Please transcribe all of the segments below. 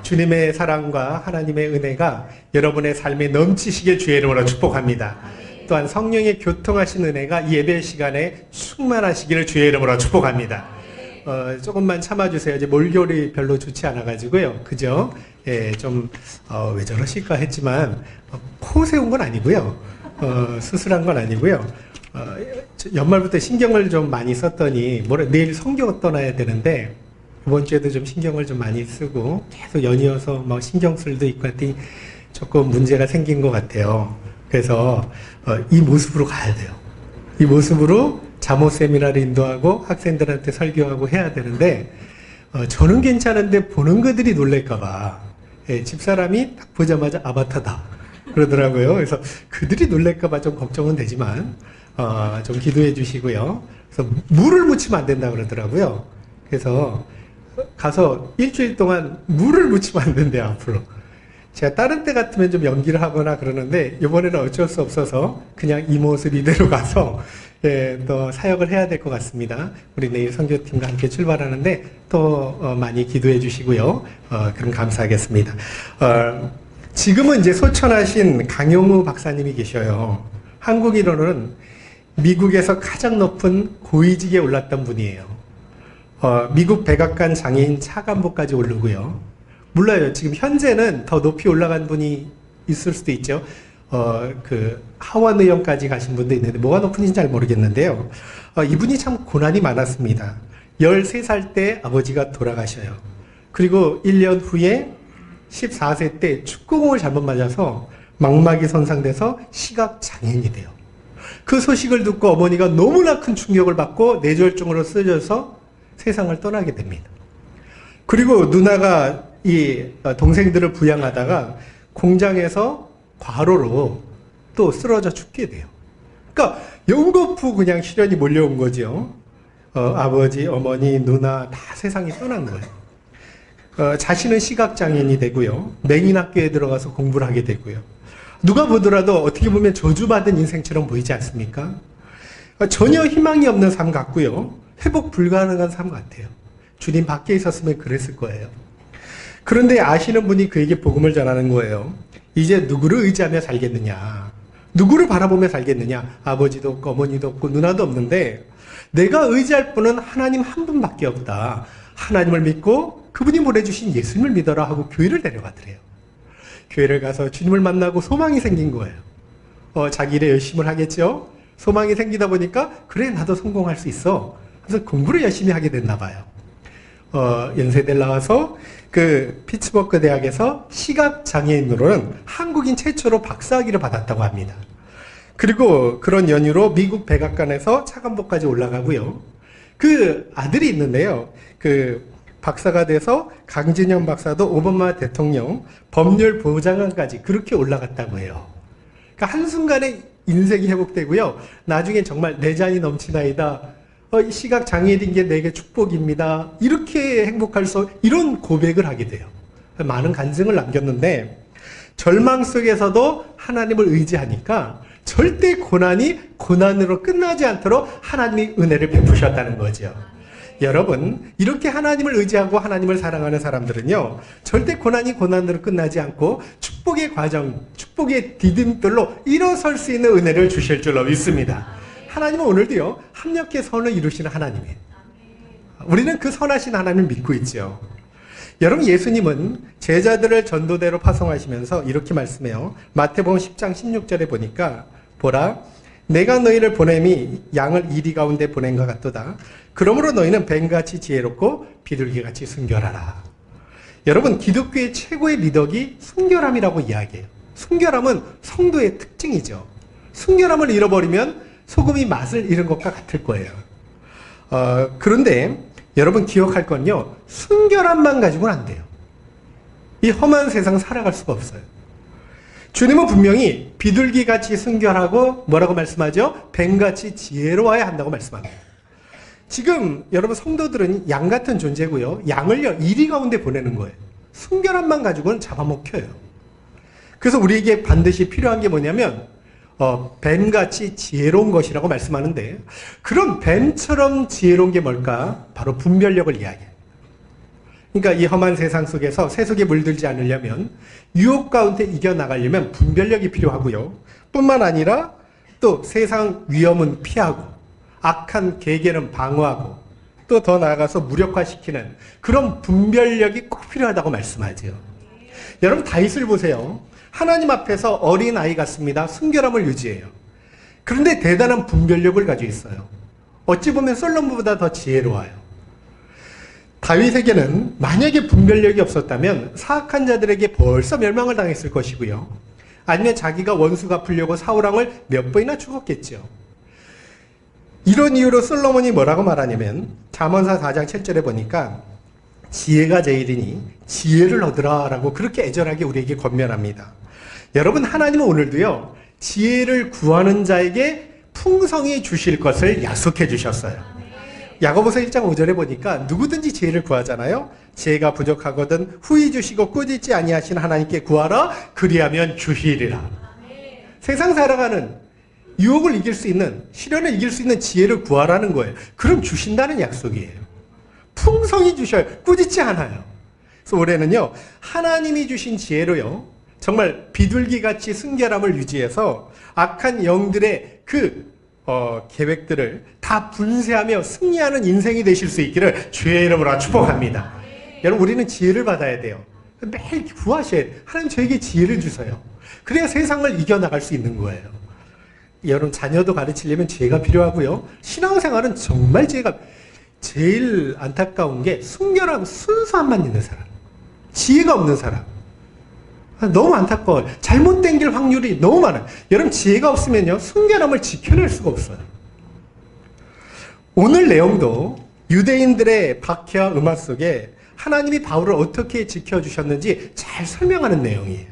주님의 사랑과 하나님의 은혜가 여러분의 삶에 넘치시길 주의 이름으로 축복합니다. 또한 성령의 교통하신 은혜가 이 예배 시간에 충만하시기를 주의 이름으로 축복합니다. 조금만 참아주세요. 이제 몰결이 별로 좋지 않아가지고요. 그죠? 예, 왜 저러실까 했지만, 코 세운 건 아니고요. 수술한 건 아니고요. 연말부터 신경을 좀 많이 썼더니, 내일 성경 떠나야 되는데, 이번 주에도 좀 신경을 좀 많이 쓰고 계속 연이어서 막 신경 쓸도 있고 했더니 조금 문제가 생긴 것 같아요. 그래서 이 모습으로 가야 돼요. 이 모습으로 잠옷 세미나를 인도하고 학생들한테 설교하고 해야 되는데 저는 괜찮은데 보는 그들이 놀랄까봐 집사람이 딱 보자마자 아바타다 그러더라고요. 그래서 그들이 놀랄까봐 좀 걱정은 되지만 좀 기도해 주시고요. 그래서 물을 묻히면 안 된다 그러더라고요. 그래서 가서 일주일 동안 물을 묻히면 안 된대요, 앞으로. 제가 다른 때 같으면 좀 연기를 하거나 그러는데, 이번에는 어쩔 수 없어서 그냥 이 모습 이대로 가서, 또 사역을 해야 될 것 같습니다. 우리 내일 선교팀과 함께 출발하는데, 또 많이 기도해 주시고요. 그럼 감사하겠습니다. 지금은 이제 소천하신 강용우 박사님이 계셔요. 한국인으로는 미국에서 가장 높은 고위직에 올랐던 분이에요. 미국 백악관 장애인 차관보까지 오르고요. 몰라요. 지금 현재는 더 높이 올라간 분이 있을 수도 있죠. 하원 의원까지 가신 분도 있는데, 뭐가 높은지는 잘 모르겠는데요. 이분이 참 고난이 많았습니다. 13살 때 아버지가 돌아가셔요. 그리고 1년 후에 14세 때 축구공을 잘못 맞아서 망막이 손상돼서 시각장애인이 돼요. 그 소식을 듣고 어머니가 너무나 큰 충격을 받고 뇌졸중으로 쓰여져서 세상을 떠나게 됩니다. 그리고 누나가 이 동생들을 부양하다가 공장에서 과로로 또 쓰러져 죽게 돼요. 그러니까 연거푸 그냥 시련이 몰려온 거죠. 아버지, 어머니, 누나 다 세상이 떠난 거예요. 자신은 시각장애인이 되고요. 맹인학교에 들어가서 공부를 하게 되고요. 누가 보더라도 어떻게 보면 저주받은 인생처럼 보이지 않습니까? 전혀 희망이 없는 삶 같고요. 회복 불가능한 삶 같아요. 주님 밖에 있었으면 그랬을 거예요. 그런데 아시는 분이 그에게 복음을 전하는 거예요. 이제 누구를 의지하며 살겠느냐? 누구를 바라보며 살겠느냐? 아버지도 없고 어머니도 없고 누나도 없는데 내가 의지할 분은 하나님 한 분밖에 없다. 하나님을 믿고 그분이 보내주신 예수님을 믿어라 하고 교회를 데려가더래요. 교회를 가서 주님을 만나고 소망이 생긴 거예요. 자기 일에 열심을 하겠죠? 소망이 생기다 보니까 그래 나도 성공할 수 있어. 그래서 공부를 열심히 하게 됐나 봐요. 연세대를 나와서 그 피츠버그 대학에서 시각장애인으로는 한국인 최초로 박사학위를 받았다고 합니다. 그리고 그런 연유로 미국 백악관에서 차관보까지 올라가고요. 그 아들이 있는데요. 그 박사가 돼서 강진영 박사도 오바마 대통령 법률보좌관까지 그렇게 올라갔다고 해요. 그러니까 한순간에 인생이 회복되고요. 나중에 정말 내 잔이 넘치나이다. 시각장애인인 게 내게 축복입니다. 이렇게 행복할 수, 이런 고백을 하게 돼요. 많은 간증을 남겼는데, 절망 속에서도 하나님을 의지하니까 절대 고난이 고난으로 끝나지 않도록 하나님이 은혜를 베푸셨다는 거죠. 여러분, 이렇게 하나님을 의지하고 하나님을 사랑하는 사람들은요, 절대 고난이 고난으로 끝나지 않고 축복의 과정, 축복의 디딤돌로 일어설 수 있는 은혜를 주실 줄로 믿습니다. 하나님은 오늘도요, 합력의 선을 이루시는 하나님이에요. 우리는 그 선하신 하나님을 믿고 있죠. 여러분, 예수님은 제자들을 전도대로 파송하시면서 이렇게 말씀해요. 마태복음 10장 16절에 보니까, 보라, 내가 너희를 보냄이 양을 이리 가운데 보낸 것 같도다. 그러므로 너희는 뱀같이 지혜롭고 비둘기같이 순결하라. 여러분, 기독교의 최고의 미덕이 순결함이라고 이야기해요. 순결함은 성도의 특징이죠. 순결함을 잃어버리면 소금이 맛을 잃은 것과 같을 거예요. 그런데 여러분 기억할 건요. 순결함만 가지고는 안 돼요. 이 험한 세상 살아갈 수가 없어요. 주님은 분명히 비둘기같이 순결하고 뭐라고 말씀하죠? 뱀같이 지혜로워야 한다고 말씀합니다. 지금 여러분 성도들은 양 같은 존재고요. 양을요. 이리 가운데 보내는 거예요. 순결함만 가지고는 잡아먹혀요. 그래서 우리에게 반드시 필요한 게 뭐냐면 뱀같이 지혜로운 것이라고 말씀하는데, 그런 뱀처럼 지혜로운 게 뭘까? 바로 분별력을 이야기해요. 그러니까 이 험한 세상 속에서 세속에 물들지 않으려면, 유혹 가운데 이겨나가려면 분별력이 필요하고요. 뿐만 아니라 또 세상 위험은 피하고 악한 계계는 방어하고 또 더 나아가서 무력화시키는 그런 분별력이 꼭 필요하다고 말씀하죠. 여러분 다윗을 보세요. 하나님 앞에서 어린 아이 같습니다. 순결함을 유지해요. 그런데 대단한 분별력을 가지고 있어요. 어찌 보면 솔로몬보다 더 지혜로워요. 다윗에게는 만약에 분별력이 없었다면 사악한 자들에게 벌써 멸망을 당했을 것이고요. 아니면 자기가 원수 갚으려고 사울왕을 몇 번이나 죽었겠죠. 이런 이유로 솔로몬이 뭐라고 말하냐면 잠언서 4장 7절에 보니까 지혜가 제일이니 지혜를 얻으라 라고 그렇게 애절하게 우리에게 권면합니다. 여러분 하나님은 오늘도요 지혜를 구하는 자에게 풍성히 주실 것을 약속해 주셨어요. 야고보서 1장 5절에 보니까 누구든지 지혜를 구하잖아요. 지혜가 부족하거든 후히 주시고 꾸짖지 아니하신 하나님께 구하라 그리하면 주시리라. 세상 살아가는 유혹을 이길 수 있는, 시련을 이길 수 있는 지혜를 구하라는 거예요. 그럼 주신다는 약속이에요. 풍성히 주셔요. 꾸짖지 않아요. 그래서 올해는요 하나님이 주신 지혜로요 정말 비둘기같이 순결함을 유지해서 악한 영들의 그 계획들을 다 분쇄하며 승리하는 인생이 되실 수 있기를 주의 이름으로 축복합니다. 여러분 우리는 지혜를 받아야 돼요. 매일 구하셔야 돼요. 하나님 저에게 지혜를 주세요. 그래야 세상을 이겨나갈 수 있는 거예요. 여러분 자녀도 가르치려면 지혜가 필요하고요. 신앙생활은 정말 지혜가 제일 안타까운 게 순결하고 순수함만 있는 사람, 지혜가 없는 사람 너무 안타까워요. 잘못된 길 확률이 너무 많아요. 여러분 지혜가 없으면요 순결함을 지켜낼 수가 없어요. 오늘 내용도 유대인들의 박해와 음악 속에 하나님이 바울을 어떻게 지켜주셨는지 잘 설명하는 내용이에요.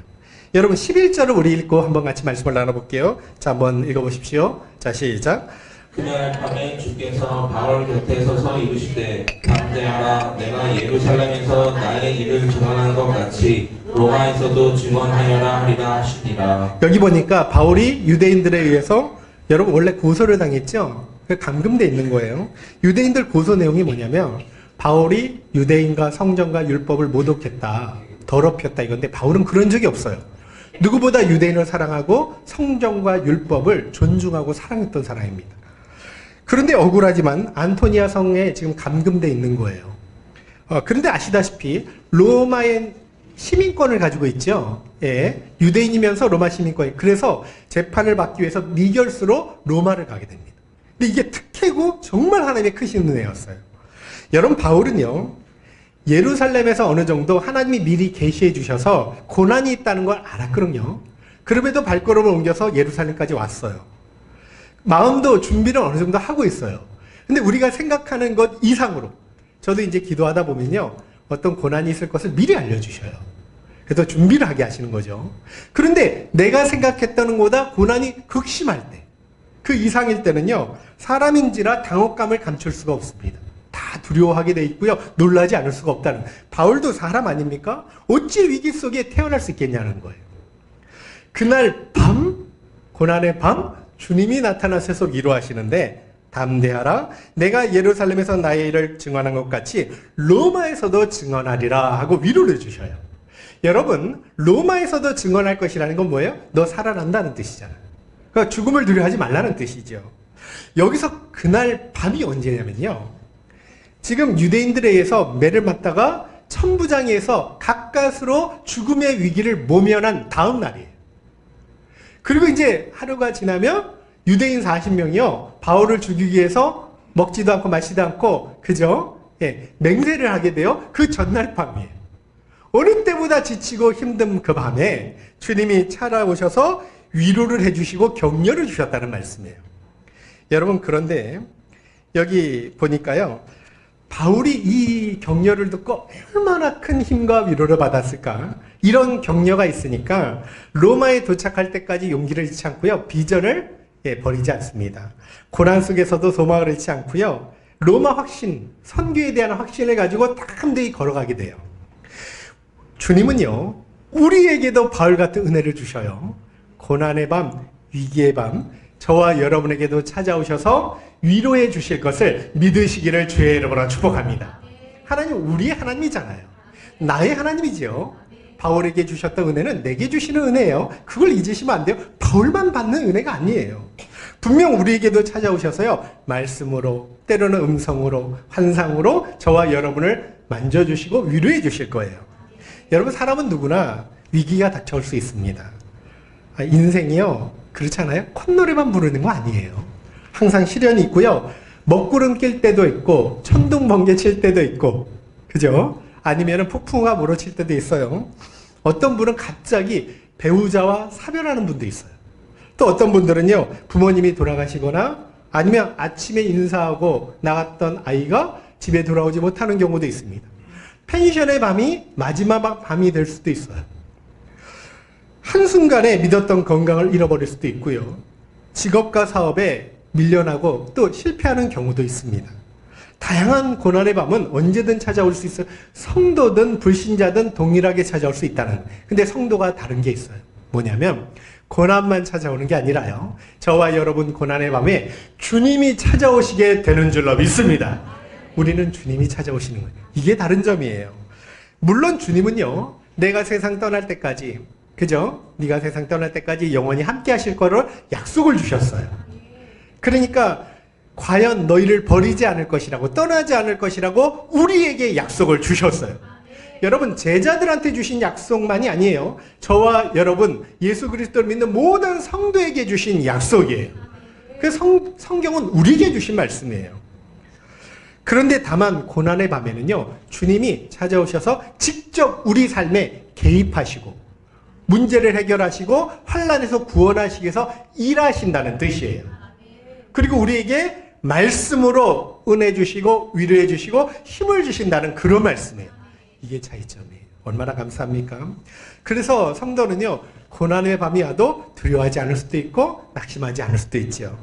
여러분 11절을 우리 읽고 한번 같이 말씀을 나눠볼게요. 자 한번 읽어보십시오. 자 시작. 그날 밤에 주께서 바울 곁에 서서 이르시되 담대하라 내가 예루살렘에서 나의 일을 증언하는 것 같이 로마에서도 증언하여라 하리라 하시니라. 여기 보니까 바울이 유대인들에 의해서 여러분 원래 고소를 당했죠. 감금돼 있는 거예요. 유대인들 고소 내용이 뭐냐면 바울이 유대인과 성전과 율법을 모독했다, 더럽혔다 이건데 바울은 그런 적이 없어요. 누구보다 유대인을 사랑하고 성전과 율법을 존중하고 사랑했던 사람입니다. 그런데 억울하지만 안토니아 성에 지금 감금돼 있는 거예요. 그런데 아시다시피 로마의 시민권을 가지고 있죠. 예, 유대인이면서 로마 시민권. 그래서 재판을 받기 위해서 미결수로 로마를 가게 됩니다. 근데 이게 특혜고 정말 하나님의 크신 은혜였어요. 여러분 바울은요 예루살렘에서 어느 정도 하나님이 미리 계시해 주셔서 고난이 있다는 걸 알았거든요. 그럼에도 발걸음을 옮겨서 예루살렘까지 왔어요. 마음도 준비를 어느 정도 하고 있어요. 근데 우리가 생각하는 것 이상으로 저도 이제 기도하다 보면요 어떤 고난이 있을 것을 미리 알려주셔요. 그래서 준비를 하게 하시는 거죠. 그런데 내가 생각했던 것보다 고난이 극심할 때, 그 이상일 때는요 사람인지라 당혹감을 감출 수가 없습니다. 다 두려워하게 돼 있고요. 놀라지 않을 수가 없다는. 바울도 사람 아닙니까? 어찌 위기 속에 태어날 수 있겠냐는 거예요. 그날 밤, 고난의 밤, 주님이 나타나셔서 위로하시는데 담대하라 내가 예루살렘에서 나의 일을 증언한 것 같이 로마에서도 증언하리라 하고 위로를 주셔요. 여러분 로마에서도 증언할 것이라는 건 뭐예요? 너 살아난다는 뜻이잖아요. 그러니까 죽음을 두려워하지 말라는 뜻이죠. 여기서 그날 밤이 언제냐면요 지금 유대인들에 의해서 매를 맞다가 천부장에서 가까스로 죽음의 위기를 모면한 다음 날이에요. 그리고 이제 하루가 지나면 유대인 40명이요 바울을 죽이기 위해서 먹지도 않고 마시지도 않고 그죠? 예, 맹세를 하게 돼요. 그 전날 밤이에요. 어느 때보다 지치고 힘든 그 밤에 주님이 찾아오셔서 위로를 해주시고 격려를 주셨다는 말씀이에요. 여러분 그런데 여기 보니까요 바울이 이 격려를 듣고 얼마나 큰 힘과 위로를 받았을까. 이런 격려가 있으니까 로마에 도착할 때까지 용기를 잃지 않고요 비전을 버리지 않습니다. 고난 속에서도 소망을 잃지 않고요 로마 확신, 선교에 대한 확신을 가지고 담대히 걸어가게 돼요. 주님은요 우리에게도 바울 같은 은혜를 주셔요. 고난의 밤, 위기의 밤 저와 여러분에게도 찾아오셔서 위로해 주실 것을 믿으시기를 주의 이름으로 축복합니다. 하나님 우리의 하나님이잖아요. 나의 하나님이지요. 바울에게 주셨던 은혜는 내게 주시는 은혜예요. 그걸 잊으시면 안 돼요. 바울만 받는 은혜가 아니에요. 분명 우리에게도 찾아오셔서요. 말씀으로, 때로는 음성으로, 환상으로 저와 여러분을 만져주시고 위로해 주실 거예요. 여러분, 사람은 누구나 위기가 닥쳐올 수 있습니다. 인생이요, 그렇잖아요. 콧노래만 부르는 거 아니에요. 항상 시련이 있고요. 먹구름 낄 때도 있고 천둥 번개 칠 때도 있고, 그죠? 아니면 폭풍우가 몰아칠 때도 있어요. 어떤 분은 갑자기 배우자와 사별하는 분도 있어요. 또 어떤 분들은요, 부모님이 돌아가시거나 아니면 아침에 인사하고 나갔던 아이가 집에 돌아오지 못하는 경우도 있습니다. 펜션의 밤이 마지막 밤이 될 수도 있어요. 한순간에 믿었던 건강을 잃어버릴 수도 있고요. 직업과 사업에 밀려나고 또 실패하는 경우도 있습니다. 다양한 고난의 밤은 언제든 찾아올 수 있어요. 성도든 불신자든 동일하게 찾아올 수 있다는. 근데 성도가 다른 게 있어요. 뭐냐면 고난만 찾아오는 게 아니라요. 저와 여러분 고난의 밤에 주님이 찾아오시게 되는 줄로 믿습니다. 우리는 주님이 찾아오시는 거예요. 이게 다른 점이에요. 물론 주님은요, 내가 세상 떠날 때까지, 그죠? 네가 세상 떠날 때까지 영원히 함께 하실 거를 약속을 주셨어요. 그러니까 과연 너희를 버리지 않을 것이라고, 떠나지 않을 것이라고 우리에게 약속을 주셨어요. 여러분, 제자들한테 주신 약속만이 아니에요. 저와 여러분, 예수 그리스도를 믿는 모든 성도에게 주신 약속이에요. 그 성경은 우리에게 주신 말씀이에요. 그런데 다만 고난의 밤에는요, 주님이 찾아오셔서 직접 우리 삶에 개입하시고 문제를 해결하시고 환난에서 구원하시기 위해서 일하신다는 뜻이에요. 그리고 우리에게 말씀으로 은혜 주시고 위로해 주시고 힘을 주신다는 그런 말씀이에요. 이게 차이점이에요. 얼마나 감사합니까? 그래서 성도는요, 고난의 밤이 와도 두려워하지 않을 수도 있고 낙심하지 않을 수도 있죠.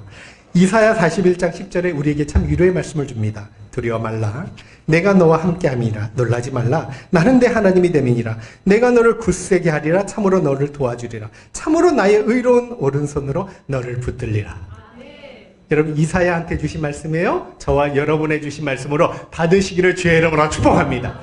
이사야 41장 10절에 우리에게 참 위로의 말씀을 줍니다. 두려워 말라. 내가 너와 함께함이라. 놀라지 말라. 나는 내 하나님이 됨이니라. 내가 너를 굳세게 하리라. 참으로 너를 도와주리라. 참으로 나의 의로운 오른손으로 너를 붙들리라. 여러분, 이사야한테 주신 말씀이에요. 저와 여러분의 주신 말씀으로 받으시기를 주의 이름으로 축복합니다.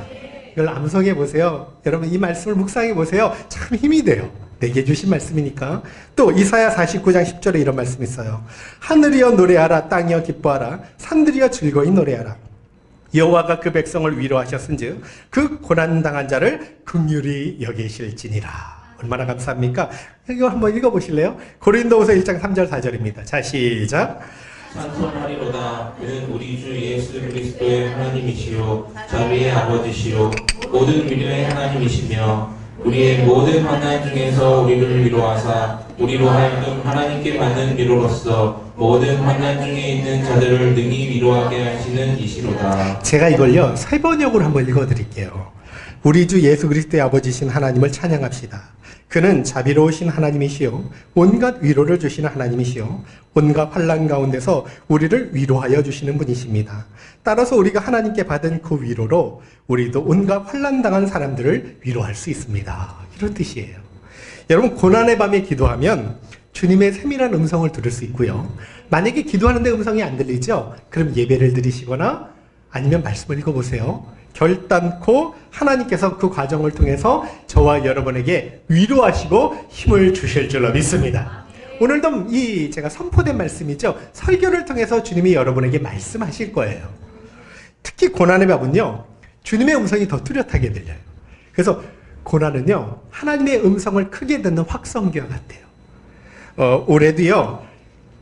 이걸 암송해 보세요. 여러분, 이 말씀을 묵상해 보세요. 참 힘이 돼요. 내게 주신 말씀이니까. 또 이사야 49장 10절에 이런 말씀이 있어요. 하늘이여 노래하라. 땅이여 기뻐하라. 산들이여 즐거이 노래하라. 여호와가 그 백성을 위로하셨은즉 그 고난당한 자를 긍휼히 여기실지니라. 얼마나 감사합니까? 이거 한번 읽어보실래요? 고린도후서 1장 3절 4절입니다. 자, 시작. 찬송하리로다. 그는 우리 주 예수 그리스도의 하나님이시요 자비의 아버지시요 모든 위로의 하나님이시며 우리의 모든 환난 중에서 우리를 위로하사 우리로 하여금 하나님께 받는 위로로서 모든 환난 중에 있는 자들을 능히 위로하게 하시는 이시로다. 제가 이걸요, 세 번역으로 한번 읽어드릴게요. 우리 주 예수 그리스도의 아버지신 하나님을 찬양합시다. 그는 자비로우신 하나님이시요 온갖 위로를 주시는 하나님이시요 온갖 환난 가운데서 우리를 위로하여 주시는 분이십니다. 따라서 우리가 하나님께 받은 그 위로로 우리도 온갖 환난 당한 사람들을 위로할 수 있습니다. 이런 뜻이에요. 여러분, 고난의 밤에 기도하면 주님의 세밀한 음성을 들을 수 있고요. 만약에 기도하는데 음성이 안 들리죠? 그럼 예배를 드리시거나 아니면 말씀을 읽어보세요. 결단코 하나님께서 그 과정을 통해서 저와 여러분에게 위로하시고 힘을 주실 줄로 믿습니다. 오늘도 이 제가 선포된 말씀이죠. 설교를 통해서 주님이 여러분에게 말씀하실 거예요. 특히 고난의 밤은요, 주님의 음성이 더 뚜렷하게 들려요. 그래서 고난은요, 하나님의 음성을 크게 듣는 확성기와 같아요. 올해도요,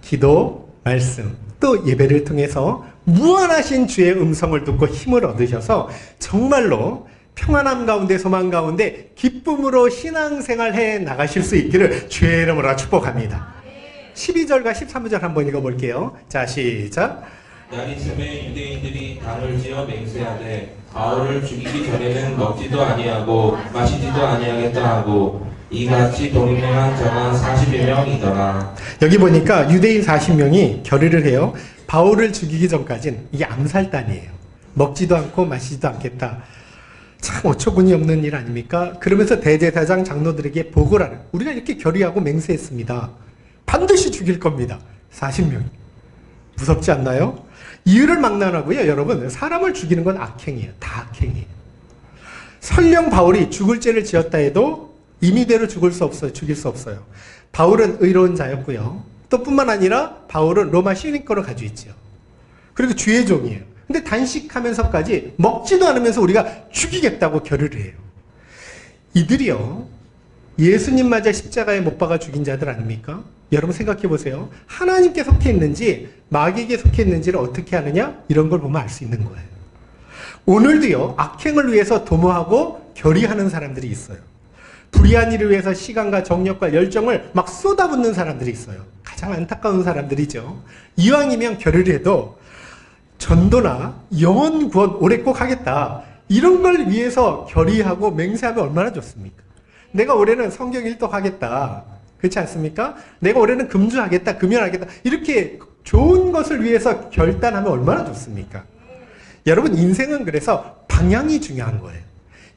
기도, 말씀, 또 예배를 통해서 무한하신 주의 음성을 듣고 힘을 얻으셔서 정말로 평안함 가운데 소망 가운데 기쁨으로 신앙생활 해 나가실 수 있기를 주의 이름으로 축복합니다. 12절과 13절 한번 읽어볼게요. 자, 시작. 날 있음에 유대인들이 단을 지어 맹세하되 바울을 죽이기 전에는 먹지도 아니하고 마시지도 아니하겠다 하고 이같이 동행한 자가 40여 명이더라. 여기 보니까 유대인 40명이 결의를 해요. 바울을 죽이기 전까지는 이게 암살단이에요. 먹지도 않고 마시지도 않겠다. 참 어처구니 없는 일 아닙니까? 그러면서 대제사장 장로들에게 보고를 하는, 우리가 이렇게 결의하고 맹세했습니다. 반드시 죽일 겁니다. 40명이. 무섭지 않나요? 이유를 막론하고요, 여러분. 사람을 죽이는 건 악행이에요. 다 악행이에요. 설령 바울이 죽을 죄를 지었다 해도 임의대로 죽일 수 없어요. 바울은 의로운 자였고요. 또 뿐만 아니라 바울은 로마 시민권을 가지고 있죠. 그리고 주의 종이에요. 근데 단식하면서까지 먹지도 않으면서 우리가 죽이겠다고 결의를 해요. 이들이요, 예수님 맞아 십자가에 못 박아 죽인 자들 아닙니까? 여러분 생각해 보세요. 하나님께 속해 있는지 마귀에게 속해 있는지를 어떻게 아느냐? 이런 걸 보면 알 수 있는 거예요. 오늘도요, 악행을 위해서 도모하고 결의하는 사람들이 있어요. 불의한 일을 위해서 시간과 정력과 열정을 막 쏟아붓는 사람들이 있어요. 가장 안타까운 사람들이죠. 이왕이면 결의를 해도 전도나 영혼 구원 올해 꼭 하겠다, 이런 걸 위해서 결의하고 맹세하면 얼마나 좋습니까? 내가 올해는 성경 일독하겠다, 그렇지 않습니까? 내가 올해는 금주하겠다, 금연하겠다, 이렇게 좋은 것을 위해서 결단하면 얼마나 좋습니까? 여러분, 인생은 그래서 방향이 중요한 거예요.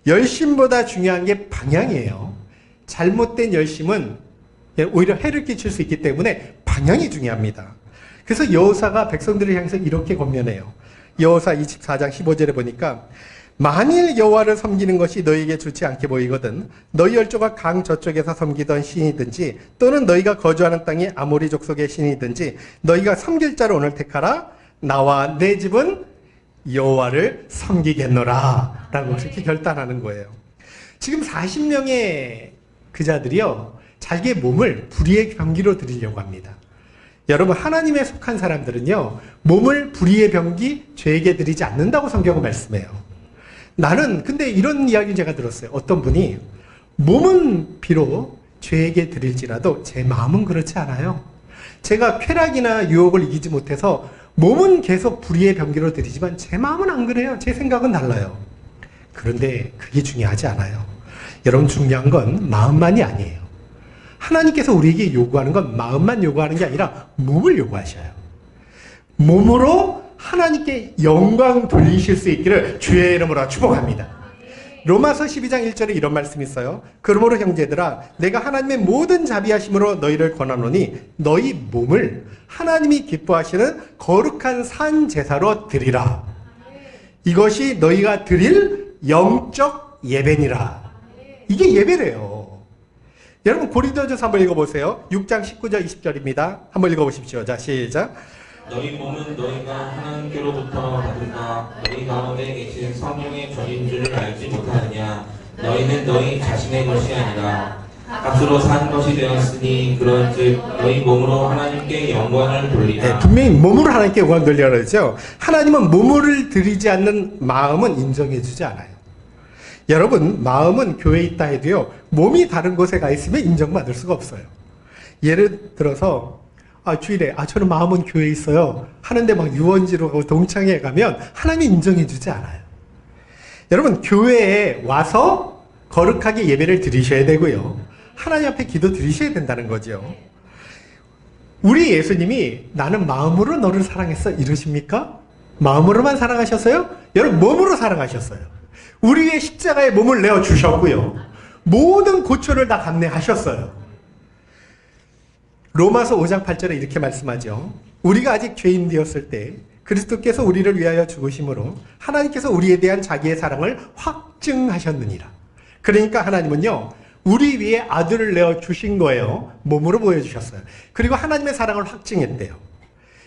열심보다 중요한 게 방향이에요. 잘못된 열심은 오히려 해를 끼칠 수 있기 때문에 방향이 중요합니다. 그래서 여호사가 백성들을 향해서 이렇게 권면해요. 여호사 24장 15절에 보니까 만일 여호와를 섬기는 것이 너희에게 좋지 않게 보이거든 너희 열조가 강 저쪽에서 섬기던 신이든지 또는 너희가 거주하는 땅이 아모리 족속의 신이든지 너희가 섬길 자를 오늘 택하라. 나와 내 집은 여호와를 섬기겠노라 라고 이렇게 결단하는 거예요. 지금 40명의 그자들이요, 자기의 몸을 불의의 병기로 드리려고 합니다. 여러분, 하나님에 속한 사람들은요, 몸을 불의의 병기, 죄에게 드리지 않는다고 성경은 말씀해요. 나는 근데 이런 이야기를 제가 들었어요. 어떤 분이 몸은 비록 죄에게 드릴지라도 제 마음은 그렇지 않아요. 제가 쾌락이나 유혹을 이기지 못해서 몸은 계속 불의의 병기로 드리지만 제 마음은 안 그래요. 제 생각은 달라요. 그런데 그게 중요하지 않아요. 여러분, 중요한 건 마음만이 아니에요. 하나님께서 우리에게 요구하는 건 마음만 요구하는 게 아니라 몸을 요구하셔요. 몸으로 하나님께 영광 돌리실 수 있기를 주의 이름으로 축복합니다. 로마서 12장 1절에 이런 말씀이 있어요. 그러므로 형제들아, 내가 하나님의 모든 자비하심으로 너희를 권하노니 너희 몸을 하나님이 기뻐하시는 거룩한 산 제사로 드리라. 이것이 너희가 드릴 영적 예배니라. 이게 예배래요. 여러분, 고린도전서 한번 읽어보세요. 6장 19절 20절입니다. 한번 읽어보십시오. 자, 시작. 너희 몸은 너희가 하나님께로부터 받은 바 너희 가운데 계신 성령의 전인 줄을 알지 못하느냐. 너희는 너희 자신의 것이 아니라 값으로 산 것이 되었으니 그런즉 너희 몸으로 하나님께 영광을 돌리라. 네, 분명히 몸으로 하나님께 영광을 돌리라 그러죠. 하나님은 몸을 드리지 않는 마음은 인정해 주지 않아요. 여러분, 마음은 교회에 있다 해도요, 몸이 다른 곳에 가 있으면 인정받을 수가 없어요. 예를 들어서 주일에 저는 마음은 교회에 있어요 하는데 막 유원지로 가고 동창회 가면 하나님이 인정해 주지 않아요. 여러분, 교회에 와서 거룩하게 예배를 드리셔야 되고요, 하나님 앞에 기도 드리셔야 된다는 거죠. 우리 예수님이 나는 마음으로 너를 사랑했어 이러십니까? 마음으로만 사랑하셨어요? 여러분, 몸으로 사랑하셨어요. 우리 위해 십자가에 몸을 내어 주셨고요, 모든 고초를 다 감내하셨어요. 로마서 5장 8절에 이렇게 말씀하죠. 우리가 아직 죄인 되었을 때 그리스도께서 우리를 위하여 죽으심으로 하나님께서 우리에 대한 자기의 사랑을 확증하셨느니라. 그러니까 하나님은요, 우리 위에 아들을 내어 주신 거예요. 몸으로 보여주셨어요. 그리고 하나님의 사랑을 확증했대요.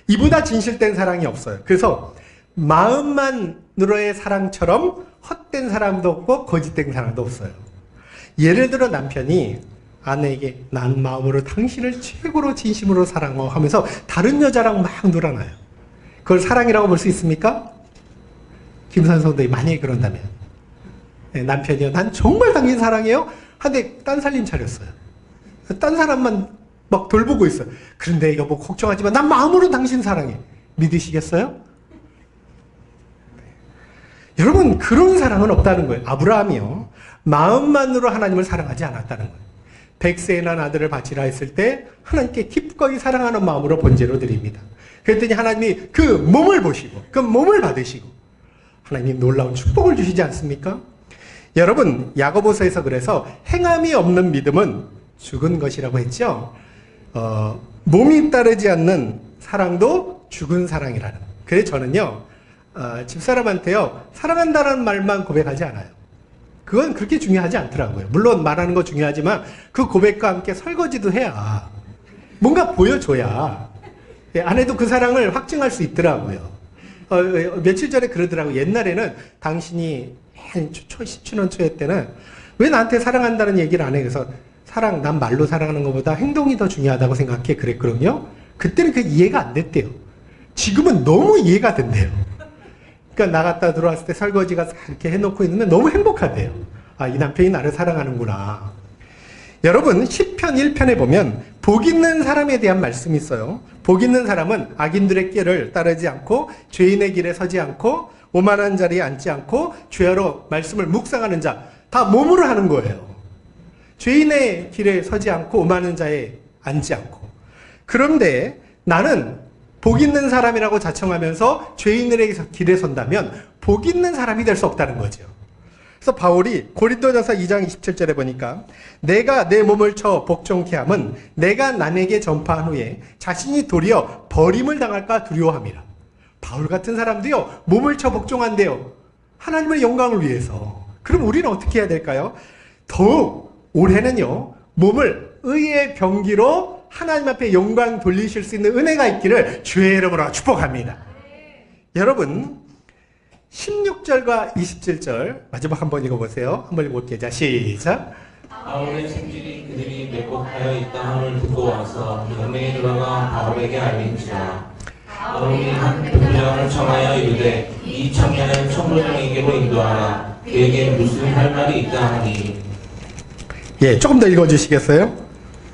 이보다 진실된 사랑이 없어요. 그래서 마음만으로의 사랑처럼 헛된 사랑도 없고 거짓된 사랑도 없어요. 예를 들어 남편이 아내에게 난 마음으로 당신을 최고로 진심으로 사랑하고 하면서 다른 여자랑 막 놀아나요. 그걸 사랑이라고 볼 수 있습니까? 김선 성도님 만약에 그런다면, 남편이요, 난 정말 당신 사랑해요 한데 딴 살림 차렸어요. 딴 사람만 막 돌보고 있어요. 그런데 여보 걱정하지 마, 난 마음으로 당신 사랑해. 믿으시겠어요? 여러분, 그런 사랑은 없다는 거예요. 아브라함이요, 마음만으로 하나님을 사랑하지 않았다는 거예요. 100세에 난 아들을 바치라 했을 때 하나님께 기꺼이 사랑하는 마음으로 번제로 드립니다. 그랬더니 하나님이 그 몸을 보시고 그 몸을 받으시고 하나님 놀라운 축복을 주시지 않습니까? 여러분, 야고보서에서 그래서 행함이 없는 믿음은 죽은 것이라고 했죠. 몸이 따르지 않는 사랑도 죽은 사랑이라는. 그래서 저는요, 집사람한테요, 사랑한다는 말만 고백하지 않아요. 그건 그렇게 중요하지 않더라고요. 물론 말하는 거 중요하지만 그 고백과 함께 설거지도 해야 뭔가 보여줘야 아내도 그 사랑을 확증할 수 있더라고요. 며칠 전에 그러더라고요. 옛날에는 당신이 신혼 초에 때는 왜 나한테 사랑한다는 얘기를 안 해? 그래서 난 말로 사랑하는 것보다 행동이 더 중요하다고 생각해. 그랬거든요. 그때는 그 이해가 안 됐대요. 지금은 너무 이해가 된대요. 그러니까 나갔다 들어왔을 때 설거지가 이렇게 해놓고 있으면 너무 행복하대요. 이 남편이 나를 사랑하는구나. 여러분, 시편 1편에 보면 복 있는 사람에 대한 말씀이 있어요. 복 있는 사람은 악인들의 길을 따르지 않고 죄인의 길에 서지 않고 오만한 자리에 앉지 않고 죄로 말씀을 묵상하는 자, 다 몸으로 하는 거예요. 죄인의 길에 서지 않고 오만한 자에 앉지 않고. 그런데 나는 복 있는 사람이라고 자청하면서 죄인들의 길에 선다면 복 있는 사람이 될 수 없다는 거죠. 그래서 바울이 고린도전서 2장 27절에 보니까 내가 내 몸을 쳐 복종케 함은 내가 남에게 전파한 후에 자신이 도리어 버림을 당할까 두려워함이라. 바울 같은 사람도요, 몸을 쳐 복종한대요. 하나님의 영광을 위해서. 그럼 우리는 어떻게 해야 될까요? 더욱 올해는요, 몸을 의의 병기로 하나님 앞에 영광 돌리실 수 있는 은혜가 있기를 주의 이름으로 축복합니다. 여러분, 16절과 27절 마지막 한번 읽어보세요. 한번 읽어볼게요. 자, 시작. 바울의 생질이 그들이 매복하여 있다 함을 듣고 와서 연맹에 들어가 바울에게 알린지라. 바울이 한 병장을 청하여 이르되 이 청년을 청부장에게로 인도하라. 그에게 무슨 할 말이 있다 하니. 예, 조금 더 읽어주시겠어요?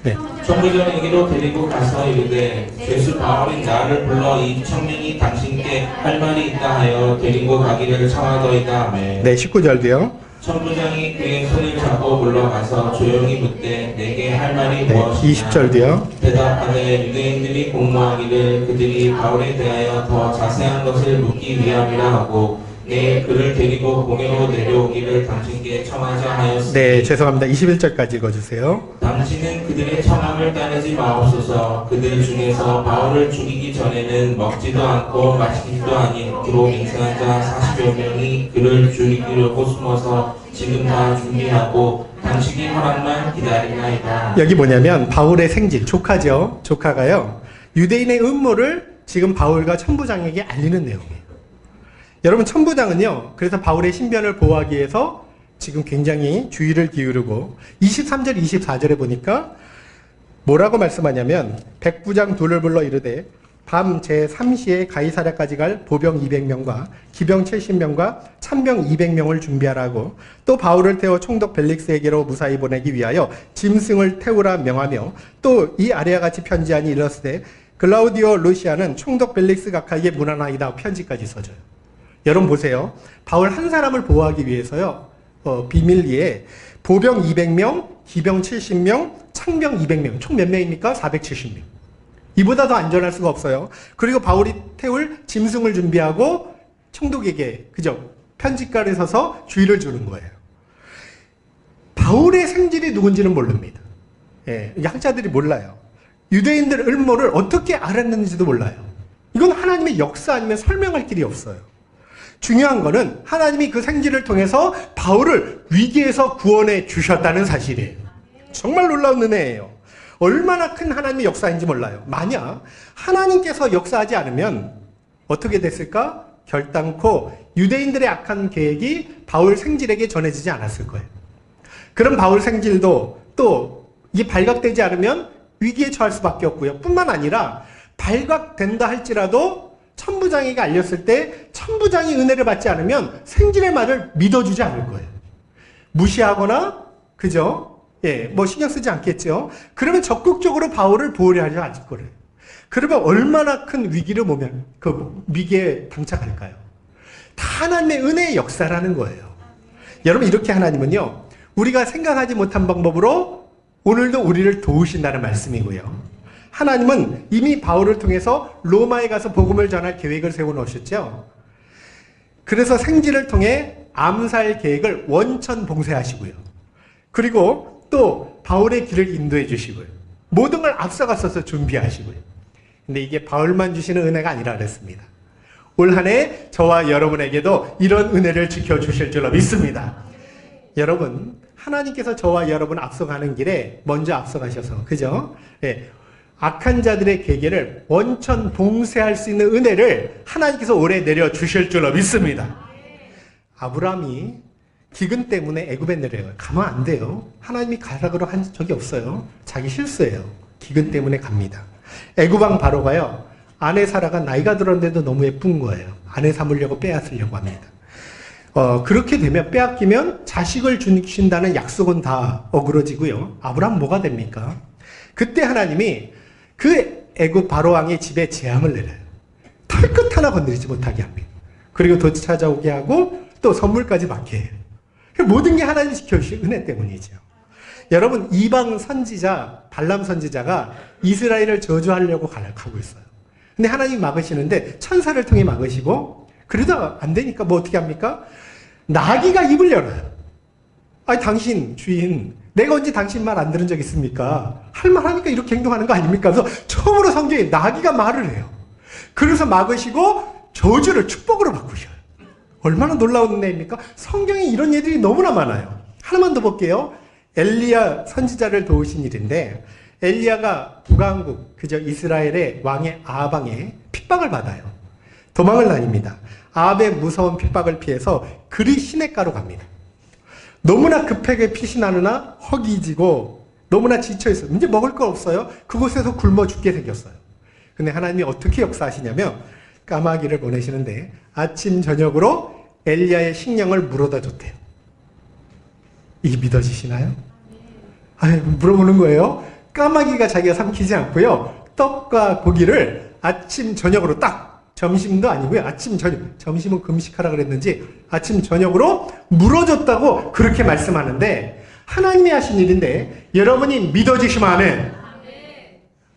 네. 청부장에게로 데리고 가서 이르되 죄수 바울이 나를 불러 이 청년이 당신께 할 말이 있다 하여 데리고 가기를 청하더이다 하며. 네, 19절도요. 청부장이 그의 손을 잡고 불러가서 조용히 묻되 내게 할 말이 네, 무엇이냐. 20절도요. 대답하되 유대인들이 공모하기를 그들이 바울에 대하여 더 자세한 것을 묻기 위함이라 하고 내일 그를 데리고 공회로 내려오기를 당신께 청하자 하였으니. 네, 죄송합니다. 21절까지 읽어주세요. 당신은 그들의 청함을 따르지 마옵소서. 그들 중에서 바울을 죽이기 전에는 먹지도 않고 마시지도 아니기로 맹세한 자 40여 명이 그를 죽이려고 숨어서 지금 다 준비하고 당신이 허락만 기다리나이다. 여기 뭐냐면 바울의 생질, 조카죠. 조카가요, 유대인의 음모를 지금 바울과 천부장에게 알리는 내용이에요. 여러분, 천부장은요, 그래서 바울의 신변을 보호하기 위해서 지금 굉장히 주의를 기울이고 23절, 24절에 보니까 뭐라고 말씀하냐면 백부장 둘을 불러 이르되 밤 제3시에 가이사랴까지 갈 보병 200명과 기병 70명과 참병 200명을 준비하라고, 또 바울을 태워 총독 벨릭스에게로 무사히 보내기 위하여 짐승을 태우라 명하며, 또 이 아래와 같이 편지하니 이르시되 글라우디오 루시아는 총독 벨릭스 각하에게 문안하이다. 편지까지 써줘요. 여러분 보세요. 바울 한 사람을 보호하기 위해서요, 비밀리에 보병 200명, 기병 70명, 창병 200명, 총 몇 명입니까? 470명. 이보다 더 안전할 수가 없어요. 그리고 바울이 태울 짐승을 준비하고 총독에게, 그죠? 편집가를 서서 주의를 주는 거예요. 바울의 생질이 누군지는 모릅니다. 예, 학자들이 몰라요. 유대인들 음모를 어떻게 알았는지도 몰라요. 이건 하나님의 역사 아니면 설명할 길이 없어요. 중요한 거는 하나님이 그 생질을 통해서 바울을 위기에서 구원해 주셨다는 사실이에요. 정말 놀라운 은혜예요. 얼마나 큰 하나님의 역사인지 몰라요. 만약 하나님께서 역사하지 않으면 어떻게 됐을까? 결단코 유대인들의 악한 계획이 바울 생질에게 전해지지 않았을 거예요. 그럼 바울 생질도 또 이게 발각되지 않으면 위기에 처할 수밖에 없고요. 뿐만 아니라 발각된다 할지라도 천부장에게 알렸을 때 천부장이 은혜를 받지 않으면 생질의 말을 믿어주지 않을 거예요. 무시하거나, 그죠? 예, 뭐 신경 쓰지 않겠죠? 그러면 적극적으로 바울을 보호려 하지 않을 거예요. 그러면 얼마나 큰 위기를 모면 그 위기에 봉착할까요? 다 하나님의 은혜의 역사라는 거예요. 여러분, 이렇게 하나님은요, 우리가 생각하지 못한 방법으로 오늘도 우리를 도우신다는 말씀이고요. 하나님은 이미 바울을 통해서 로마에 가서 복음을 전할 계획을 세워놓으셨죠. 그래서 생질을 통해 암살 계획을 원천 봉쇄하시고요. 그리고 또 바울의 길을 인도해 주시고요. 모든 걸 앞서가서서 준비하시고요. 근데 이게 바울만 주시는 은혜가 아니라 그랬습니다. 올 한 해 저와 여러분에게도 이런 은혜를 지켜주실 줄로 믿습니다. 여러분, 하나님께서 저와 여러분 앞서가는 길에 먼저 앞서가셔서, 그죠? 예, 악한 자들의 계계를 원천 봉쇄할 수 있는 은혜를 하나님께서 오래 내려주실 줄로 믿습니다. 아브라함이 기근 때문에 애굽에 내려요. 가면 안 돼요. 하나님이 가라고 한 적이 없어요. 자기 실수예요. 기근 때문에 갑니다. 애굽 왕 바로가요. 아내 사라가 나이가 들었는데도 너무 예쁜 거예요. 아내 삼으려고 빼앗으려고 합니다. 그렇게 되면 빼앗기면 자식을 주신다는 약속은 다 어그러지고요. 아브라함 뭐가 됩니까? 그때 하나님이 그 애굽 바로왕의 집에 재앙을 내려요. 털끝 하나 건드리지 못하게 합니다. 그리고 더 찾아오게 하고 또 선물까지 받게 해요. 모든 게 하나님이 지켜주신 은혜 때문이죠. 여러분, 이방 선지자 발람 선지자가 이스라엘을 저주하려고 가고 있어요. 근데 하나님이 막으시는데 천사를 통해 막으시고, 그러다가 안 되니까 뭐 어떻게 합니까? 나귀가 입을 열어요. 아니, 당신 주인, 내가 언제 당신 말 안 들은 적 있습니까? 할 말 하니까 이렇게 행동하는 거 아닙니까? 그래서 처음으로 성경에 나귀가 말을 해요. 그래서 막으시고 저주를 축복으로 바꾸셔요. 얼마나 놀라운 은혜입니까? 성경에 이런 예들이 너무나 많아요. 하나만 더 볼게요. 엘리야 선지자를 도우신 일인데, 엘리야가 북왕국, 그저 이스라엘의 왕의 아합왕에 핍박을 받아요. 도망을 다닙니다. 아합의 무서운 핍박을 피해서 그리 시냇가로 갑니다. 너무나 급하게 pit이 나느나 허기지고 너무나 지쳐있어요. 이제 먹을 거 없어요. 그곳에서 굶어 죽게 생겼어요. 근데 하나님이 어떻게 역사하시냐면 까마귀를 보내시는데 아침 저녁으로 엘리야의 식량을 물어다 줬대요. 이게 믿어지시나요? 물어보는 거예요. 까마귀가 자기가 삼키지 않고요. 떡과 고기를 아침 저녁으로 딱, 점심도 아니고요. 아침 저녁, 점심은 금식하라 그랬는지 아침 저녁으로 물어줬다고 그렇게 말씀하는데, 하나님이 하신 일인데 여러분이 믿어지시면 아멘.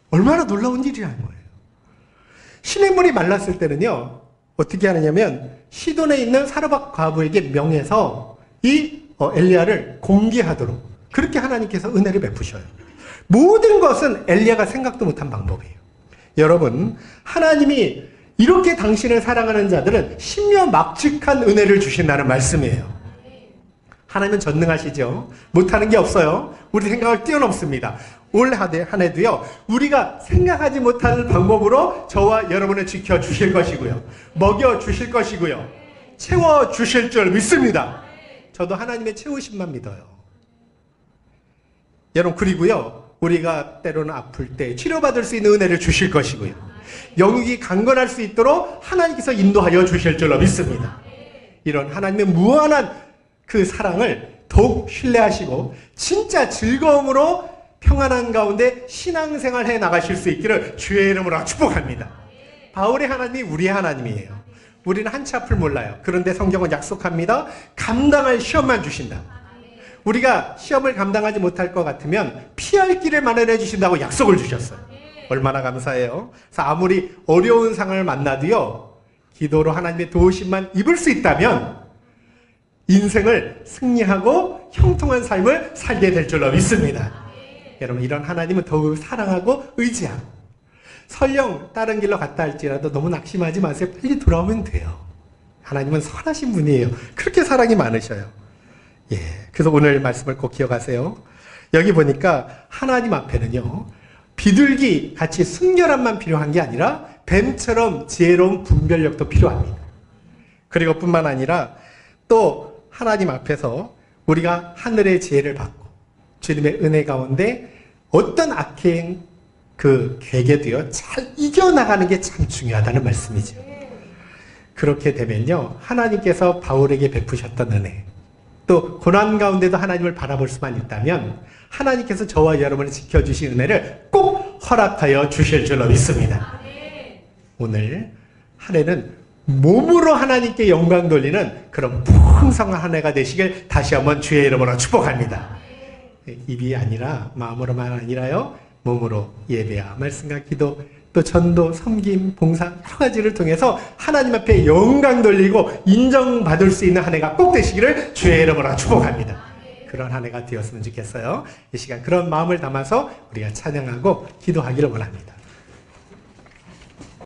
얼마나 놀라운 일이라는 거예요. 시냇물이 말랐을 때는요, 어떻게 하느냐면 시돈에 있는 사르밧 과부에게 명해서 이 엘리야를 공개하도록 그렇게 하나님께서 은혜를 베푸셔요. 모든 것은 엘리야가 생각도 못한 방법이에요. 여러분, 하나님이 이렇게 당신을 사랑하는 자들은 신묘막측한 은혜를 주신다는 말씀이에요. 하나님은 전능하시죠. 못하는 게 없어요. 우리 생각을 뛰어넘습니다. 올 한 해도요, 우리가 생각하지 못할 방법으로 저와 여러분을 지켜주실 것이고요, 먹여주실 것이고요, 채워주실 줄 믿습니다. 저도 하나님의 채우심만 믿어요. 여러분, 그리고요, 우리가 때로는 아플 때 치료받을 수 있는 은혜를 주실 것이고요, 영육이 강건할 수 있도록 하나님께서 인도하여 주실 줄로 믿습니다. 이런 하나님의 무한한 그 사랑을 더욱 신뢰하시고 진짜 즐거움으로 평안한 가운데 신앙생활 해 나가실 수 있기를 주의 이름으로 축복합니다. 바울의 하나님이 우리의 하나님이에요. 우리는 한치 앞을 몰라요. 그런데 성경은 약속합니다. 감당할 시험만 주신다. 우리가 시험을 감당하지 못할 것 같으면 피할 길을 마련해 주신다고 약속을 주셨어요. 얼마나 감사해요. 그래서 아무리 어려운 상황을 만나도요, 기도로 하나님의 도우심만 입을 수 있다면 인생을 승리하고 형통한 삶을 살게 될 줄로 믿습니다. 여러분, 이런 하나님은 더욱 사랑하고 의지하고, 설령 다른 길로 갔다 할지라도 너무 낙심하지 마세요. 빨리 돌아오면 돼요. 하나님은 선하신 분이에요. 그렇게 사랑이 많으셔요. 예, 그래서 오늘 말씀을 꼭 기억하세요. 여기 보니까 하나님 앞에는요, 비둘기 같이 순결함만 필요한 게 아니라 뱀처럼 지혜로운 분별력도 필요합니다. 그리고 뿐만 아니라 또 하나님 앞에서 우리가 하늘의 지혜를 받고 주님의 은혜 가운데 어떤 악행 그 계계도요, 잘 이겨나가는 게 참 중요하다는 말씀이죠. 그렇게 되면요, 하나님께서 바울에게 베푸셨던 은혜, 또 고난 가운데도 하나님을 바라볼 수만 있다면 하나님께서 저와 여러분을 지켜주신 은혜를 꼭 허락하여 주실 줄로 믿습니다. 오늘 한 해는 몸으로 하나님께 영광 돌리는 그런 풍성한 한 해가 되시길 다시 한번 주의 이름으로 축복합니다. 입이 아니라 마음으로만 아니라요, 몸으로 예배와 말씀과 기도, 또 전도, 섬김, 봉사 여러 가지를 통해서 하나님 앞에 영광 돌리고 인정받을 수 있는 한 해가 꼭 되시기를 주의 이름으로 축복합니다. 그런 한 해가 되었으면 좋겠어요. 이 시간 그런 마음을 담아서 우리가 찬양하고 기도하기를 원합니다.